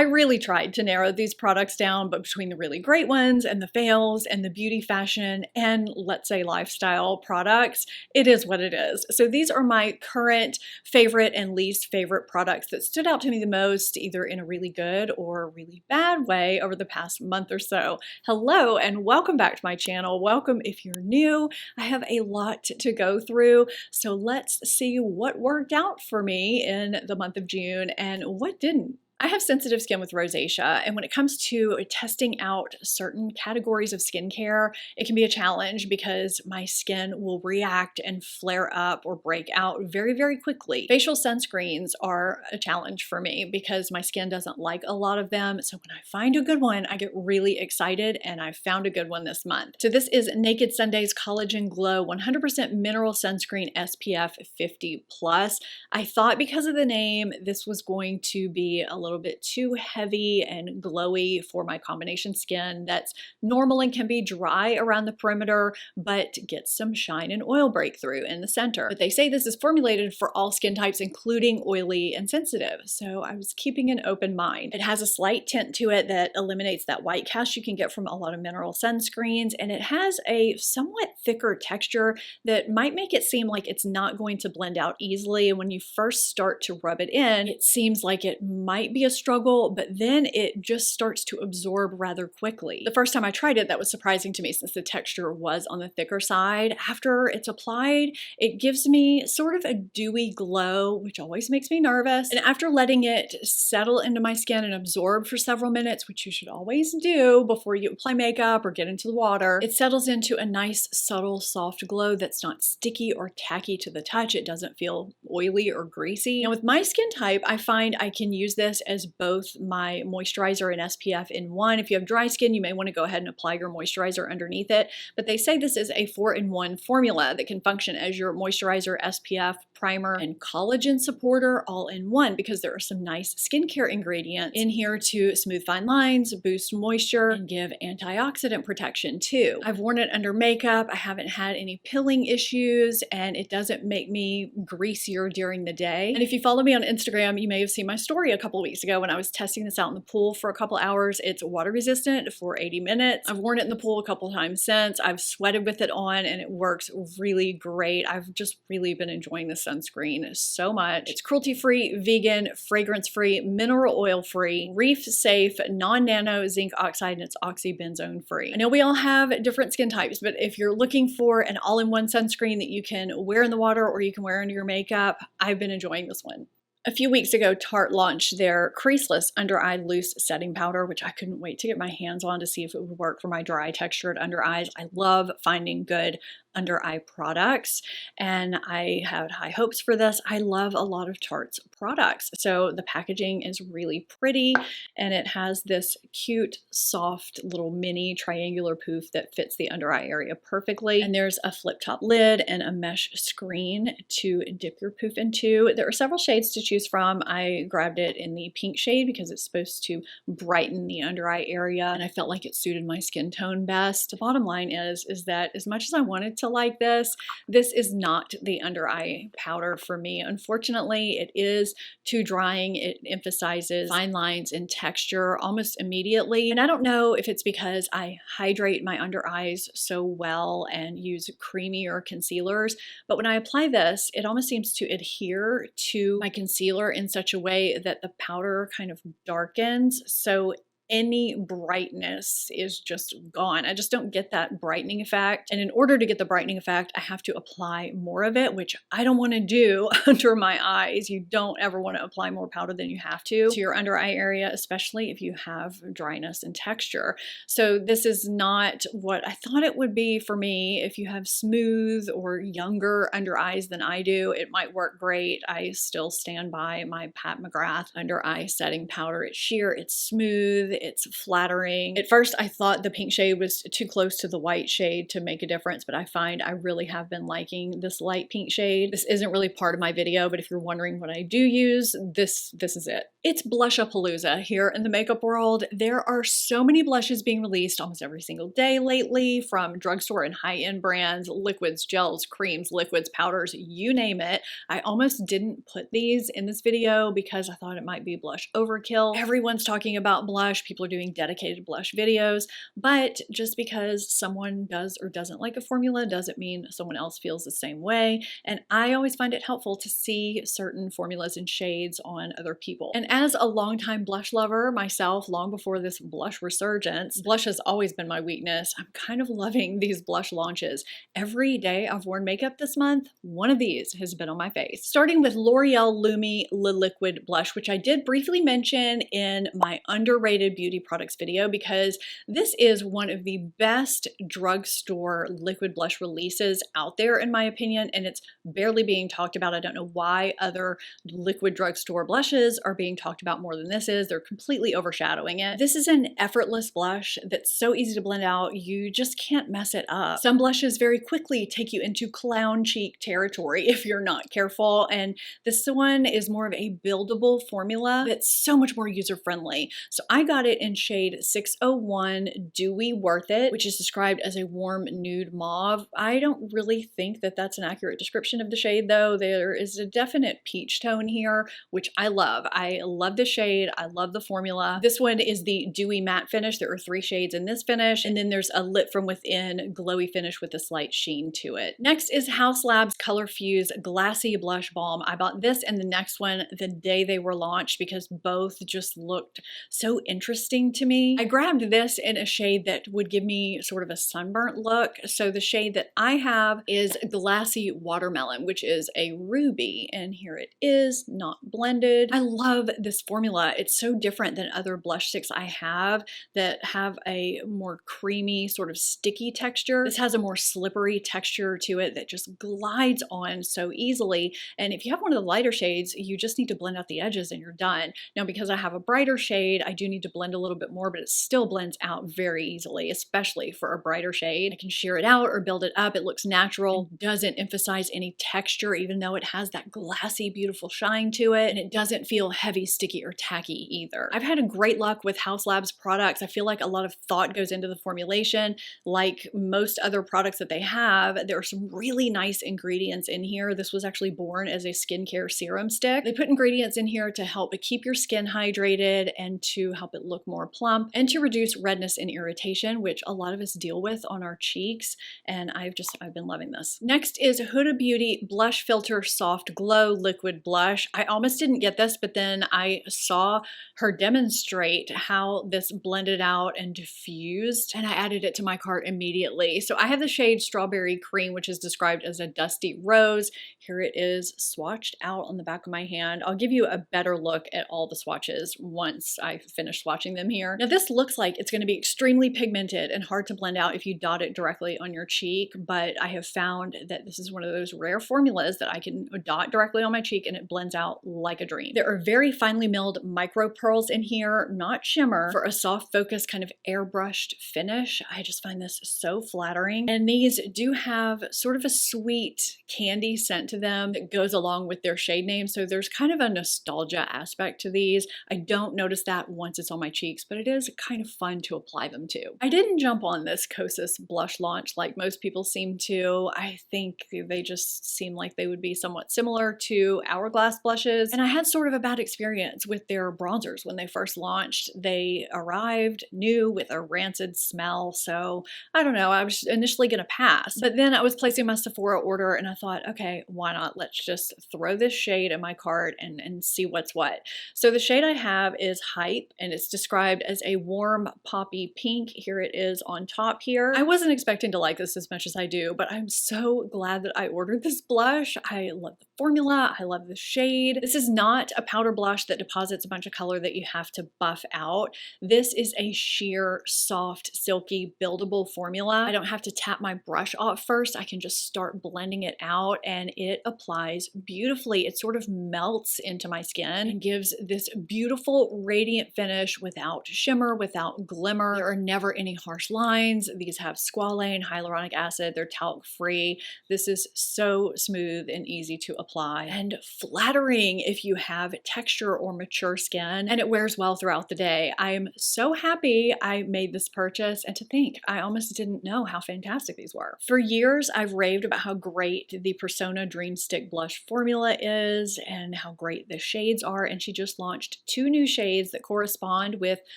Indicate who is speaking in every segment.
Speaker 1: I really tried to narrow these products down, but between the really great ones and the fails and the beauty, fashion, and let's say lifestyle products, it is what it is. So these are my current favorite and least favorite products that stood out to me the most, either in a really good or really bad way over the past month or so. Hello and welcome back to my channel. Welcome if you're new. I have a lot to go through, so let's see what worked out for me in the month of June and what didn't. I have sensitive skin with rosacea, and when it comes to testing out certain categories of skincare, it can be a challenge because my skin will react and flare up or break out very, very quickly. Facial sunscreens are a challenge for me because my skin doesn't like a lot of them, so when I find a good one, I get really excited, and I found a good one this month. So this is Naked Sunday's Collagen Glow 100% Mineral Sunscreen SPF 50+. I thought because of the name, this was going to be a little bit too heavy and glowy for my combination skin that's normal and can be dry around the perimeter, but gets some shine and oil breakthrough in the center. But they say this is formulated for all skin types, including oily and sensitive. So I was keeping an open mind. It has a slight tint to it that eliminates that white cast you can get from a lot of mineral sunscreens, and it has a somewhat thicker texture that might make it seem like it's not going to blend out easily. And when you first start to rub it in, it seems like it might be a struggle, but then it just starts to absorb rather quickly. The first time I tried it, that was surprising to me since the texture was on the thicker side. After it's applied, it gives me sort of a dewy glow, which always makes me nervous. And after letting it settle into my skin and absorb for several minutes, which you should always do before you apply makeup or get into the water, it settles into a nice, subtle, soft glow that's not sticky or tacky to the touch. It doesn't feel oily or greasy. Now with my skin type, I find I can use this as both my moisturizer and SPF in one. If you have dry skin, you may want to go ahead and apply your moisturizer underneath it, but they say this is a 4-in-1 formula that can function as your moisturizer, SPF, primer, and collagen supporter all in one, because there are some nice skincare ingredients in here to smooth fine lines, boost moisture, and give antioxidant protection too. I've worn it under makeup. I haven't had any pilling issues, and it doesn't make me greasier during the day. And if you follow me on Instagram, you may have seen my story a couple of weeks ago when I was testing this out in the pool for a couple hours. It's water resistant for 80 minutes. I've worn it in the pool a couple times since. I've sweated with it on, and it works really great. I've just really been enjoying this sunscreen so much. It's cruelty-free, vegan, fragrance-free, mineral oil-free, reef-safe, non-nano zinc oxide, and it's oxybenzone-free. I know we all have different skin types, but if you're looking for an all-in-one sunscreen that you can wear in the water or you can wear under your makeup, I've been enjoying this one. A few weeks ago, Tarte launched their creaseless under eye loose setting powder, which I couldn't wait to get my hands on to see if it would work for my dry textured under eyes. I love finding good under eye products, and I had high hopes for this. I love a lot of Tarte's products. So the packaging is really pretty, and it has this cute, soft little mini triangular poof that fits the under eye area perfectly. And there's a flip top lid and a mesh screen to dip your poof into. There are several shades to choose from. I grabbed it in the pink shade because it's supposed to brighten the under eye area, and I felt like it suited my skin tone best. The bottom line is that as much as I wanted to like this is not the under eye powder for me. Unfortunately, it is too drying. It emphasizes fine lines and texture almost immediately. And I don't know if it's because I hydrate my under eyes so well and use creamier concealers, but when I apply this, it almost seems to adhere to my concealer in such a way that the powder kind of darkens. So any brightness is just gone. I just don't get that brightening effect. And in order to get the brightening effect, I have to apply more of it, which I don't want to do under my eyes. You don't ever want to apply more powder than you have to your under eye area, especially if you have dryness and texture. So this is not what I thought it would be for me. If you have smooth or younger under eyes than I do, it might work great. I still stand by my Pat McGrath under eye setting powder. It's sheer, it's smooth, It's flattering. At first, I thought the pink shade was too close to the white shade to make a difference, but I find I really have been liking this light pink shade. This isn't really part of my video, but if you're wondering what I do use, this is it. It's Blush-a-palooza here in the makeup world. There are so many blushes being released almost every single day lately, from drugstore and high-end brands, liquids, gels, creams, liquids, powders, you name it. I almost didn't put these in this video because I thought it might be blush overkill. Everyone's talking about blush. People are doing dedicated blush videos, but just because someone does or doesn't like a formula doesn't mean someone else feels the same way. And I always find it helpful to see certain formulas and shades on other people. And as a longtime blush lover myself, long before this blush resurgence, blush has always been my weakness. I'm kind of loving these blush launches. Every day I've worn makeup this month, one of these has been on my face. Starting with L'Oreal Lumi Le Liquid Blush, which I did briefly mention in my underrated beauty products video because this is one of the best drugstore liquid blush releases out there in my opinion, and it's barely being talked about. I don't know why other liquid drugstore blushes are being talked about more than this is. They're completely overshadowing it. This is an effortless blush that's so easy to blend out, you just can't mess it up. Some blushes very quickly take you into clown cheek territory if you're not careful, and this one is more of a buildable formula that's so much more user-friendly. So I got it in shade 601 Dewy Worth It, which is described as a warm nude mauve. I don't really think that that's an accurate description of the shade though. There is a definite peach tone here, which I love. I love the shade. I love the formula. This one is the Dewy Matte finish. There are 3 shades in this finish, and then there's a lit from within glowy finish with a slight sheen to it. Next is Haus Labs Color Fuse Glassy Blush Balm. I bought this and the next one the day they were launched because both just looked so interesting to me. I grabbed this in a shade that would give me sort of a sunburnt look. So the shade that I have is Glassy Watermelon, which is a ruby, and here it is, not blended. I love this formula. It's so different than other blush sticks I have that have a more creamy sort of sticky texture. This has a more slippery texture to it that just glides on so easily. And if you have one of the lighter shades, you just need to blend out the edges and you're done. Now, because I have a brighter shade, I do need to blend a little bit more, but it still blends out very easily, especially for a brighter shade. I can sheer it out or build it up. It looks natural, doesn't emphasize any texture, even though it has that glassy, beautiful shine to it, and it doesn't feel heavy, sticky, or tacky either. I've had a great luck with Haus Labs products. I feel like a lot of thought goes into the formulation. Like most other products that they have, there are some really nice ingredients in here. This was actually born as a skincare serum stick. They put ingredients in here to help keep your skin hydrated and to help it look more plump and to reduce redness and irritation, which a lot of us deal with on our cheeks, and I've been loving this. Next is Huda Beauty Blush Filter Soft Glow Liquid Blush. I almost didn't get this, but then I saw her demonstrate how this blended out and diffused, and I added it to my cart immediately. So I have the shade Strawberry Cream, which is described as a dusty rose. Here it is swatched out on the back of my hand. I'll give you a better look at all the swatches once I finish swatching them here. Now this looks like it's going to be extremely pigmented and hard to blend out if you dot it directly on your cheek, but I have found that this is one of those rare formulas that I can dot directly on my cheek and it blends out like a dream. There are very finely milled micro pearls in here, not shimmer, for a soft focus kind of airbrushed finish. I just find this so flattering, and these do have sort of a sweet candy scent to them that goes along with their shade name, so there's kind of a nostalgia aspect to these. I don't notice that once it's on my cheeks, but it is kind of fun to apply them to. I didn't jump on this Kosas blush launch like most people seem to. I think they just seem like they would be somewhat similar to Hourglass blushes, and I had sort of a bad experience with their bronzers when they first launched. They arrived new with a rancid smell, so I don't know, I was initially gonna pass, but then I was placing my Sephora order and I thought, okay, why not? Let's just throw this shade in my cart and see what's what. So the shade I have is Hype, and it's described as a warm poppy pink. Here it is on top here. I wasn't expecting to like this as much as I do, but I'm so glad that I ordered this blush. I love the formula. I love the shade. This is not a powder blush that deposits a bunch of color that you have to buff out. This is a sheer, soft, silky, buildable formula. I don't have to tap my brush off first. I can just start blending it out and it applies beautifully. It sort of melts into my skin and gives this beautiful, radiant finish without shimmer, without glimmer. There are never any harsh lines. These have squalane, hyaluronic acid. They're talc free. This is so smooth and easy to apply and flattering if you have texture or mature skin, and it wears well throughout the day. I am so happy I made this purchase, and to think I almost didn't know how fantastic these were. For years I've raved about how great the Persona Dream Stick blush formula is and how great the shades are, and she just launched 2 new shades that correspond with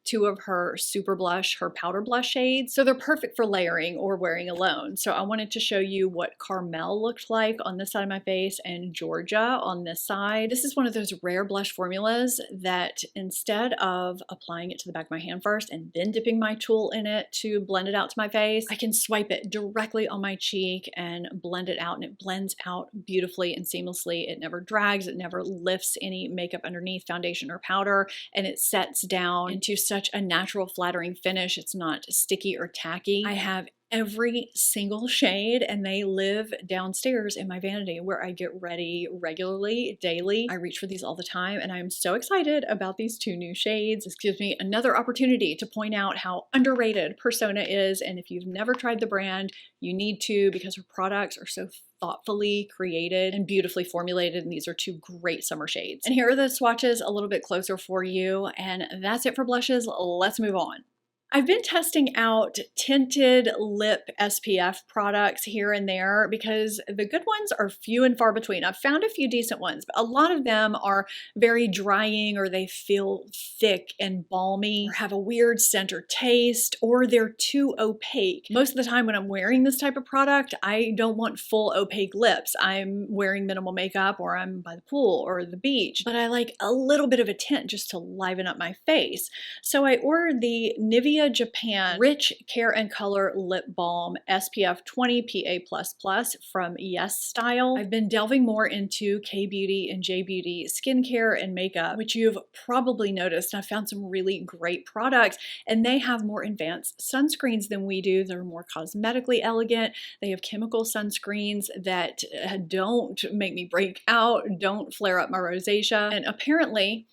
Speaker 1: 2 of her super blush, her powder blush shades, so they're perfect for layering or wearing alone. So I wanted to show you what Carmel looked like on this side of my face and Georgia on this side. This is one of those rare blush formulas that instead of applying it to the back of my hand first and then dipping my tool in it to blend it out to my face, I can swipe it directly on my cheek and blend it out, and it blends out beautifully and seamlessly. It never drags, it never lifts any makeup underneath, foundation or powder, and it sets down into such a natural, flattering finish. It's not sticky or tacky. I have every single shade and they live downstairs in my vanity where I get ready regularly, daily. I reach for these all the time and I'm so excited about these 2 new shades. This gives me another opportunity to point out how underrated Persona is, and if you've never tried the brand, you need to, because her products are so thoughtfully created and beautifully formulated, and these are 2 great summer shades. And here are the swatches a little bit closer for you, and that's it for blushes. Let's move on. I've been testing out tinted lip SPF products here and there because the good ones are few and far between. I've found a few decent ones, but a lot of them are very drying, or they feel thick and balmy, or have a weird scent or taste, or they're too opaque. Most of the time when I'm wearing this type of product, I don't want full opaque lips. I'm wearing minimal makeup, or I'm by the pool or the beach, but I like a little bit of a tint just to liven up my face. So I ordered the Nivea Japan Rich Care and Color Lip Balm SPF 20 PA++ from Yes Style. I've been delving more into K-Beauty and J-Beauty skincare and makeup, which you've probably noticed. I found some really great products, and they have more advanced sunscreens than we do. They're more cosmetically elegant. They have chemical sunscreens that don't make me break out, don't flare up my rosacea, and apparently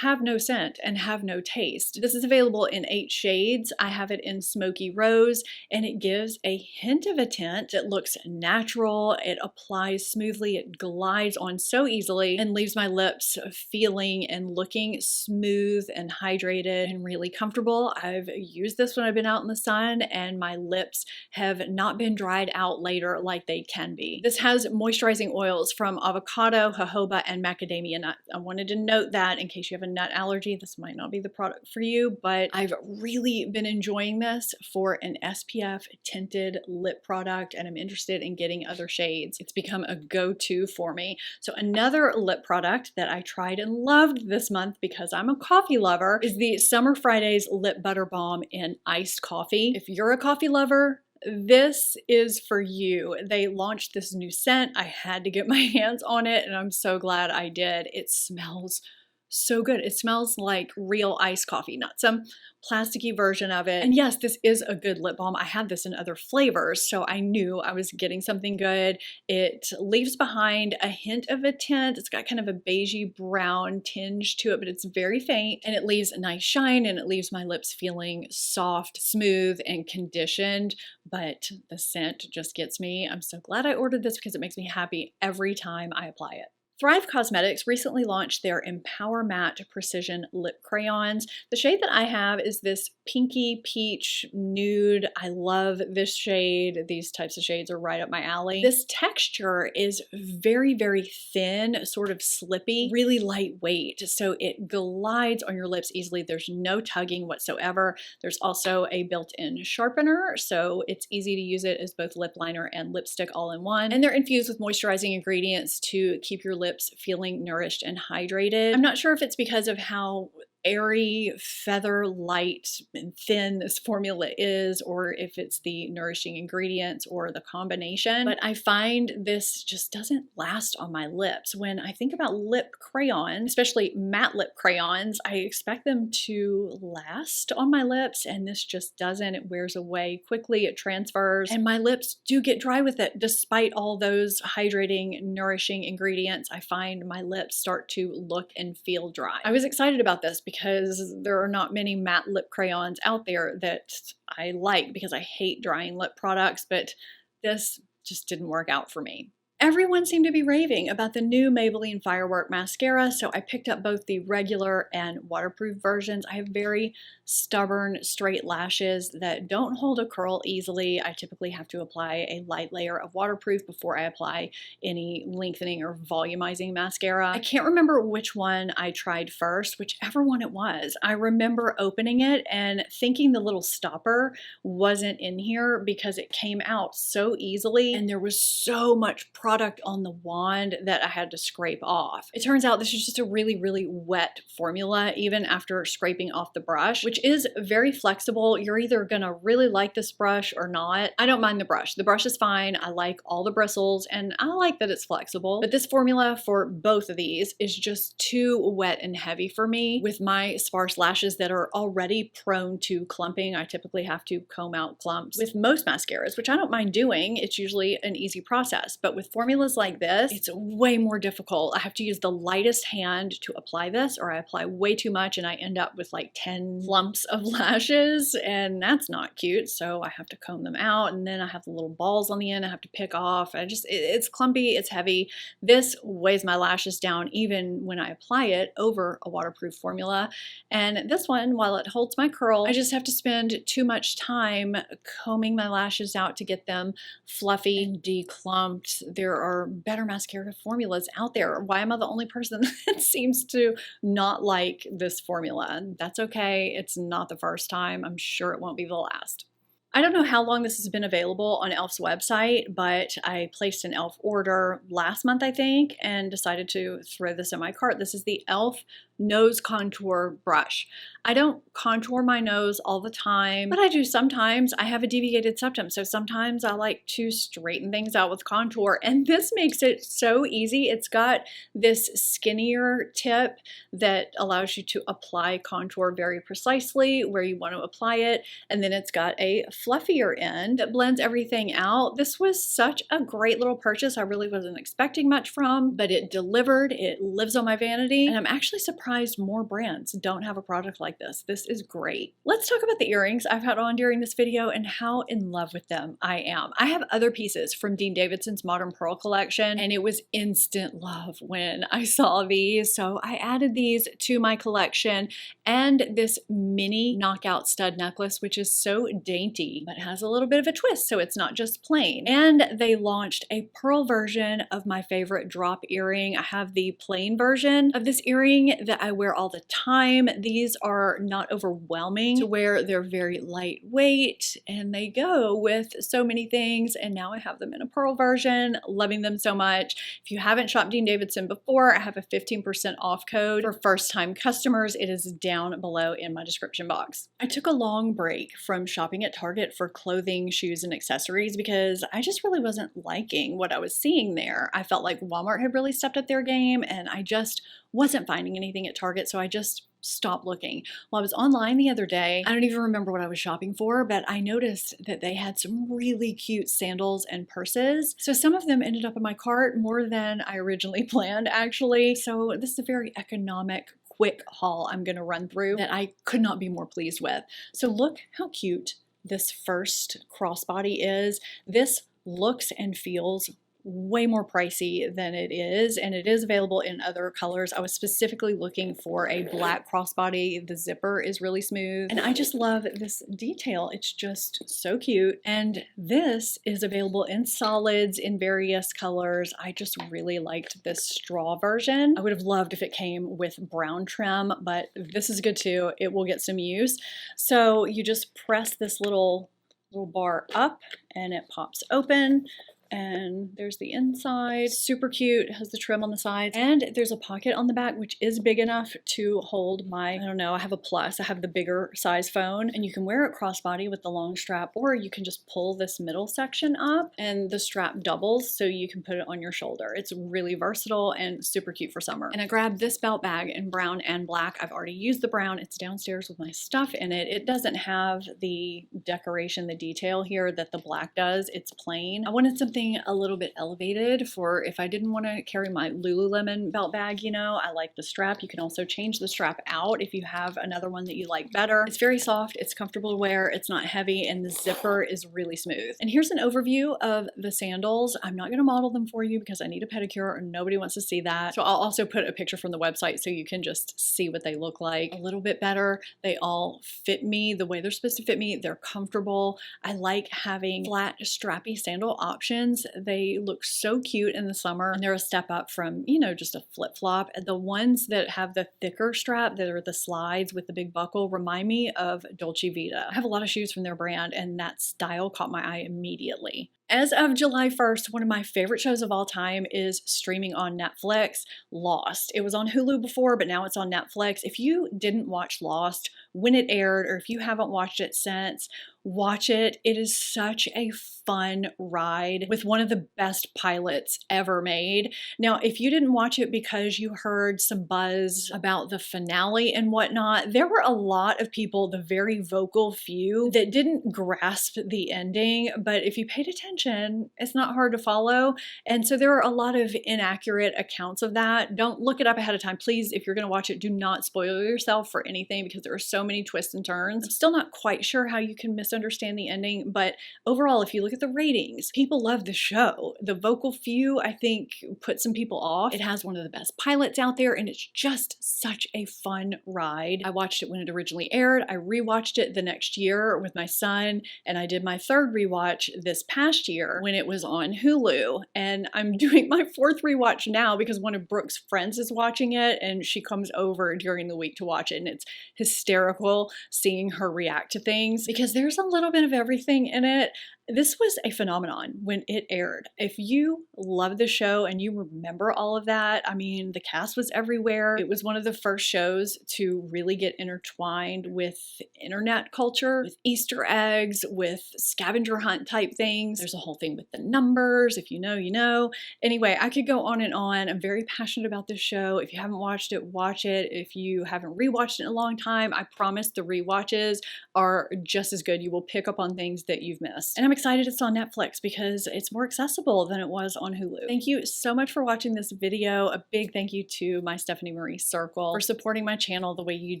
Speaker 1: have no scent and have no taste. This is available in 8 shades. I have it in Smoky Rose, and it gives a hint of a tint. It looks natural, it applies smoothly, it glides on so easily, and leaves my lips feeling and looking smooth and hydrated and really comfortable. I've used this when I've been out in the sun, and my lips have not been dried out later like they can be. This has moisturizing oils from avocado, jojoba, and macadamia nut. I wanted to note that in case you have a nut allergy, this might not be the product for you, but I've really been enjoying this for an SPF tinted lip product, and I'm interested in getting other shades. It's become a go-to for me. So another lip product that I tried and loved this month because I'm a coffee lover is the Summer Fridays Lip Butter Balm in iced coffee. If you're a coffee lover, this is for you. They launched this new scent. I had to get my hands on it, and I'm so glad I did. It smells so good. It smells like real iced coffee, not some plasticky version of it. And yes, this is a good lip balm. I had this in other flavors, so I knew I was getting something good. It leaves behind a hint of a tint. It's got kind of a beigey brown tinge to it, but it's very faint, and it leaves a nice shine, and it leaves my lips feeling soft, smooth, and conditioned, but the scent just gets me. I'm so glad I ordered this because it makes me happy every time I apply it. Thrive Cosmetics recently launched their Empower Matte Precision Lip Crayons. The shade that I have is this pinky peach nude. I love this shade. These types of shades are right up my alley. This texture is very, very thin, sort of slippy, really lightweight, so it glides on your lips easily. There's no tugging whatsoever. There's also a built-in sharpener, so it's easy to use it as both lip liner and lipstick all in one. And they're infused with moisturizing ingredients to keep your lips feeling nourished and hydrated. I'm not sure if it's because of how airy, feather light and thin this formula is, or if it's the nourishing ingredients or the combination. But I find this just doesn't last on my lips. When I think about lip crayons, especially matte lip crayons, I expect them to last on my lips, and this just doesn't. It wears away quickly, it transfers, and my lips do get dry with it. Despite all those hydrating, nourishing ingredients, I find my lips start to look and feel dry. I was excited about this because there are not many matte lip crayons out there that I like, because I hate drying lip products, but this just didn't work out for me. Everyone seemed to be raving about the new Maybelline Firework mascara, so I picked up both the regular and waterproof versions. I have very stubborn, straight lashes that don't hold a curl easily. I typically have to apply a light layer of waterproof before I apply any lengthening or volumizing mascara. I can't remember which one I tried first, whichever one it was. I remember opening it and thinking the little stopper wasn't in here because it came out so easily, and there was so much product on the wand that I had to scrape off. It turns out this is just a really, really wet formula, even after scraping off the brush, which is very flexible. You're either gonna really like this brush or not. I don't mind the brush. The brush is fine. I like all the bristles, and I like that it's flexible. But this formula for both of these is just too wet and heavy for me. With my sparse lashes that are already prone to clumping, I typically have to comb out clumps with most mascaras, which I don't mind doing. It's usually an easy process. But with formulas like this, it's way more difficult. I have to use the lightest hand to apply this, or I apply way too much and I end up with like 10 lumps of lashes, and that's not cute. So I have to comb them out, and then I have the little balls on the end I have to pick off. It's clumpy, it's heavy. This weighs my lashes down even when I apply it over a waterproof formula. And this one, while it holds my curl, I just have to spend too much time combing my lashes out to get them fluffy and declumped. There are better mascara formulas out there. Why am I the only person that seems to not like this formula? That's okay. It's not the first time. I'm sure it won't be the last. I don't know how long this has been available on e.l.f.'s website, but I placed an e.l.f. order last month, I think, and decided to throw this in my cart. This is the e.l.f. Nose Contour Brush. I don't contour my nose all the time, but I do sometimes. I have a deviated septum, so sometimes I like to straighten things out with contour, and this makes it so easy. It's got this skinnier tip that allows you to apply contour very precisely where you want to apply it, and then it's got a fluffier end that blends everything out. This was such a great little purchase. I really wasn't expecting much from, but it delivered. It lives on my vanity, and I'm actually surprised more brands don't have a product like this. This is great. Let's talk about the earrings I've had on during this video and how in love with them I am. I have other pieces from Dean Davidson's Modern Pearl collection, and it was instant love when I saw these. So I added these to my collection, and this mini knockout stud necklace, which is so dainty, but has a little bit of a twist, so it's not just plain. And they launched a pearl version of my favorite drop earring. I have the plain version of this earring that I wear all the time. These are not overwhelming to wear. They're very lightweight, and they go with so many things, and now I have them in a pearl version. Loving them so much. If you haven't shopped Dean Davidson before, I have a 15% off code for first-time customers. It is down below in my description box. I took a long break from shopping at Target for clothing, shoes, and accessories because I just really wasn't liking what I was seeing there. I felt like Walmart had really stepped up their game, and I just wasn't finding anything at Target, so I just stopped looking. Well, I was online the other day. I don't even remember what I was shopping for, but I noticed that they had some really cute sandals and purses. So some of them ended up in my cart, more than I originally planned, actually. So this is a very economic, quick haul I'm gonna run through that I could not be more pleased with. So look how cute this first crossbody is. This looks and feels way more pricey than it is, and it is available in other colors. I was specifically looking for a black crossbody. The zipper is really smooth, and I just love this detail. It's just so cute. And this is available in solids in various colors. I just really liked this straw version. I would have loved if it came with brown trim, but this is good too. It will get some use. So you just press this little bar up and it pops open. And there's the inside, super cute, has the trim on the sides, and there's a pocket on the back which is big enough to hold my, I don't know, I have a plus, I have the bigger size phone, and you can wear it crossbody with the long strap, or you can just pull this middle section up and the strap doubles so you can put it on your shoulder. It's really versatile and super cute for summer. And I grabbed this belt bag in brown and black. I've already used the brown, it's downstairs with my stuff in it. It doesn't have the decoration, the detail here that the black does. It's plain. I wanted something a little bit elevated for if I didn't want to carry my Lululemon belt bag, you know. I like the strap. You can also change the strap out if you have another one that you like better. It's very soft, it's comfortable to wear, it's not heavy, and the zipper is really smooth. And here's an overview of the sandals. I'm not going to model them for you because I need a pedicure and nobody wants to see that. So I'll also put a picture from the website so you can just see what they look like a little bit better. They all fit me the way they're supposed to fit me. They're comfortable. I like having flat strappy sandal options. They look so cute in the summer, and they're a step up from, you know, just a flip-flop. The ones that have the thicker strap that are the slides with the big buckle remind me of Dolce Vita. I have a lot of shoes from their brand, and that style caught my eye immediately. As of July 1st, one of my favorite shows of all time is streaming on Netflix, Lost. It was on Hulu before, but now it's on Netflix. If you didn't watch Lost when it aired, or if you haven't watched it since, watch it. It is such a fun ride with one of the best pilots ever made. Now, if you didn't watch it because you heard some buzz about the finale and whatnot, there were a lot of people, the very vocal few, that didn't grasp the ending, but if you paid attention, it's not hard to follow. And so there are a lot of inaccurate accounts of that. Don't look it up ahead of time. Please, if you're going to watch it, do not spoil yourself for anything because there are so many twists and turns. I'm still not quite sure how you can misunderstand the ending, but overall, if you look at the ratings, people love the show. The vocal few, I think, put some people off. It has one of the best pilots out there, and it's just such a fun ride. I watched it when it originally aired. I rewatched it the next year with my son, and I did my third rewatch this past year when it was on Hulu. And I'm doing my fourth rewatch now because one of Brooke's friends is watching it, and she comes over during the week to watch it, and it's hysterical seeing her react to things because there's a little bit of everything in it. This was a phenomenon when it aired. If you love the show and you remember all of that, I mean, the cast was everywhere. It was one of the first shows to really get intertwined with internet culture, with Easter eggs, with scavenger hunt type things. There's a whole thing with the numbers. If you know, you know. Anyway, I could go on and on. I'm very passionate about this show. If you haven't watched it, watch it. If you haven't rewatched it in a long time, I promise the rewatches are just as good. You will pick up on things that you've missed. And I'm excited it's on Netflix because it's more accessible than it was on Hulu. Thank you so much for watching this video. A big thank you to my Stephanie Marie Circle for supporting my channel the way you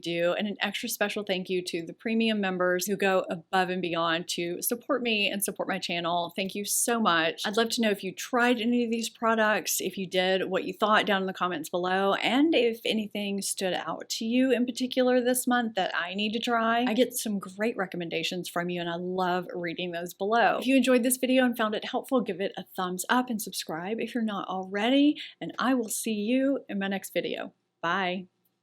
Speaker 1: do, and an extra special thank you to the premium members who go above and beyond to support me and support my channel. Thank you so much. I'd love to know if you tried any of these products, if you did, what you thought down in the comments below, and if anything stood out to you in particular this month that I need to try. I get some great recommendations from you, and I love reading those below. If you enjoyed this video and found it helpful, give it a thumbs up and subscribe if you're not already, and I will see you in my next video. Bye.